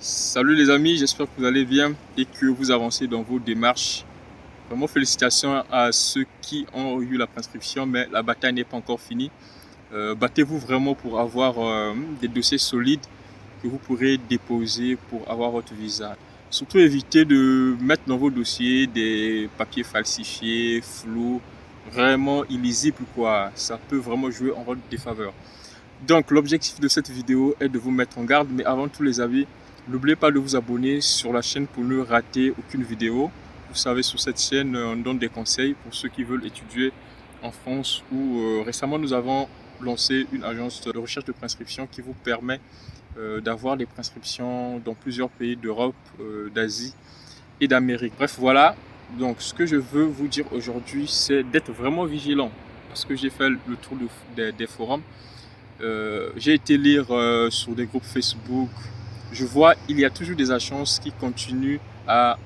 Salut les amis, j'espère que vous allez bien et que vous avancez dans vos démarches. Vraiment félicitations à ceux qui ont eu la prescription, mais la bataille n'est pas encore finie. Battez-vous vraiment pour avoir des dossiers solides que vous pourrez déposer pour avoir votre visa. Surtout évitez de mettre dans vos dossiers des papiers falsifiés, flous, vraiment illisibles quoi. Ça peut vraiment jouer en votre défaveur. Donc l'objectif de cette vidéo est de vous mettre en garde, mais avant tous les avis, n'oubliez pas de vous abonner sur la chaîne pour ne rater aucune vidéo. Vous savez, sur cette chaîne, on donne des conseils pour ceux qui veulent étudier en France ou récemment nous avons lancé une agence de recherche de prescription qui vous permet d'avoir des prescriptions dans plusieurs pays d'Europe, d'Asie et d'Amérique. Bref, voilà. Donc ce que je veux vous dire aujourd'hui, c'est d'être vraiment vigilant parce que j'ai fait le tour des forums. J'ai été lire sur des groupes Facebook. Je vois il y a toujours des agences qui continuent à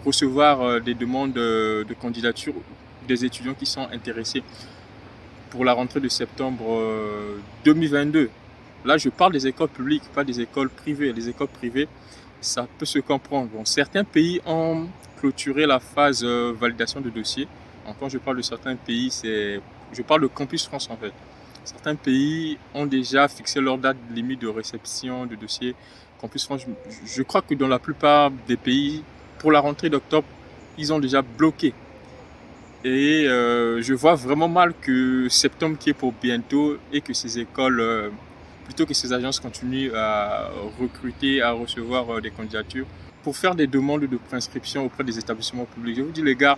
recevoir des demandes de candidature des étudiants qui sont intéressés pour la rentrée de septembre 2022. Là, je parle des écoles publiques, pas des écoles privées. Les écoles privées, ça peut se comprendre. Bon, certains pays ont clôturé la phase validation de dossier. Quand je parle de certains pays, je parle de Campus France en fait. Certains pays ont déjà fixé leur date limite de réception de dossiers Campus France. Je crois que dans la plupart des pays, pour la rentrée d'octobre, ils ont déjà bloqué. Et je vois vraiment mal que septembre qui est pour bientôt et que ces écoles, plutôt que ces agences continuent à recruter, à recevoir des candidatures pour faire des demandes de prescription auprès des établissements publics. Je vous dis les gars,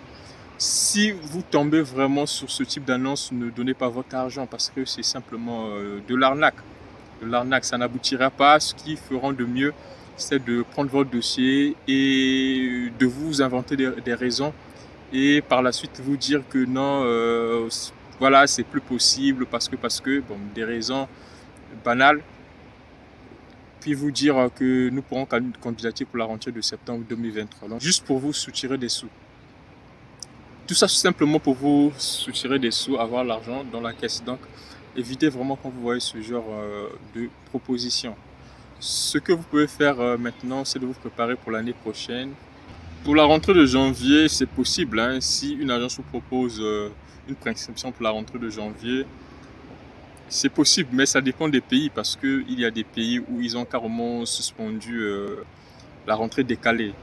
si vous tombez vraiment sur ce type d'annonce, ne donnez pas votre argent parce que c'est simplement de l'arnaque. De l'arnaque, ça n'aboutira pas. Ce qu'ils feront de mieux, c'est de prendre votre dossier et de vous inventer des raisons et par la suite vous dire que non, voilà, c'est plus possible parce que, bon, des raisons banales. Puis vous dire que nous pourrons candidater pour la rentrée de septembre 2023. Donc, juste pour vous soutirer des sous. Tout ça simplement pour vous soutirer des sous, avoir l'argent dans la caisse. Donc, évitez vraiment quand vous voyez ce genre de proposition. Ce que vous pouvez faire maintenant, c'est de vous préparer pour l'année prochaine. Pour la rentrée de janvier, c'est possible. Hein, si une agence vous propose une prescription pour la rentrée de janvier, c'est possible, mais ça dépend des pays parce qu'il y a des pays où ils ont carrément suspendu la rentrée décalée.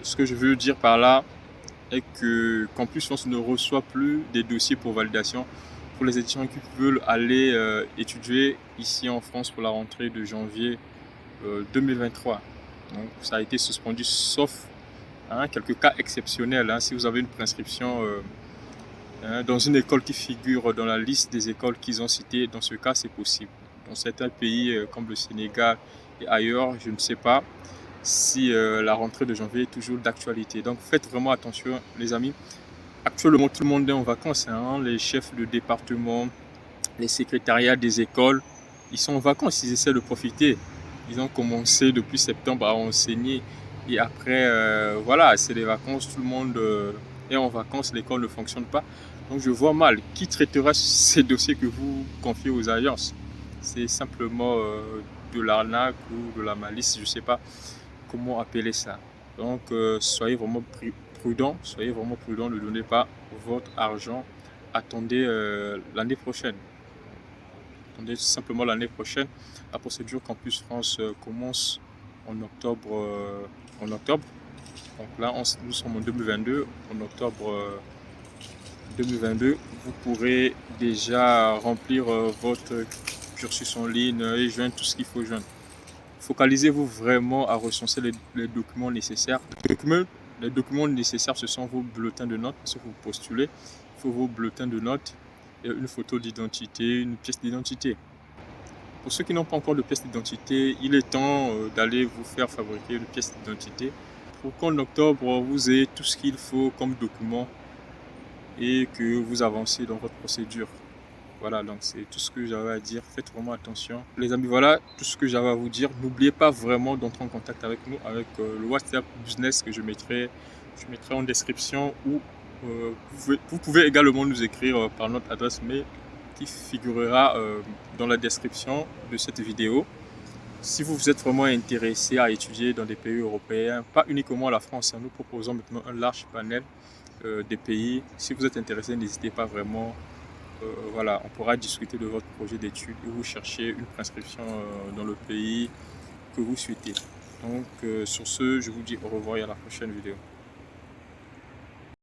Ce que je veux dire par là, est que Campus France ne reçoit plus des dossiers pour validation pour les étudiants qui veulent aller étudier ici en France pour la rentrée de janvier 2023. Donc, ça a été suspendu sauf quelques cas exceptionnels. Si vous avez une prescription dans une école qui figure dans la liste des écoles qu'ils ont citées, dans ce cas c'est possible. Dans certains pays comme le Sénégal et ailleurs, je ne sais pas si la rentrée de janvier est toujours d'actualité. Donc faites vraiment attention les amis. Actuellement tout le monde est en vacances, les chefs de département, les secrétariats des écoles, ils sont en vacances, ils essaient de profiter. Ils ont commencé depuis septembre à enseigner et après voilà, c'est les vacances, tout le monde est en vacances, l'école ne fonctionne pas. Donc je vois mal qui traitera ces dossiers que vous confiez aux agences. C'est simplement de l'arnaque ou de la malice, je ne sais pas comment appeler ça. Donc soyez vraiment prudent, ne donnez pas votre argent, attendez l'année prochaine. Attendez simplement l'année prochaine. La procédure Campus France commence en octobre. Donc là, nous sommes en 2022. En octobre 2022, vous pourrez déjà remplir votre cursus en ligne et joindre tout ce qu'il faut joindre. Focalisez-vous vraiment à recenser les documents nécessaires. Les documents nécessaires, ce sont vos bulletins de notes. Parce que vous postulez, il faut vos bulletins de notes, et une photo d'identité, une pièce d'identité. Pour ceux qui n'ont pas encore de pièce d'identité, il est temps d'aller vous faire fabriquer une pièce d'identité pour qu'en octobre, vous ayez tout ce qu'il faut comme document et que vous avancez dans votre procédure. Voilà, donc c'est tout ce que j'avais à dire. Faites vraiment attention. Les amis, voilà tout ce que j'avais à vous dire. N'oubliez pas vraiment d'entrer en contact avec nous, avec le WhatsApp Business que je mettrai en description, ou vous pouvez également nous écrire par notre adresse mail qui figurera dans la description de cette vidéo. Si vous êtes vraiment intéressé à étudier dans des pays européens, pas uniquement la France, nous proposons maintenant un large panel des pays. Si vous êtes intéressé, n'hésitez pas vraiment. Voilà, on pourra discuter de votre projet d'études et vous cherchez une prescription dans le pays que vous souhaitez. Donc sur ce, je vous dis au revoir et à la prochaine vidéo.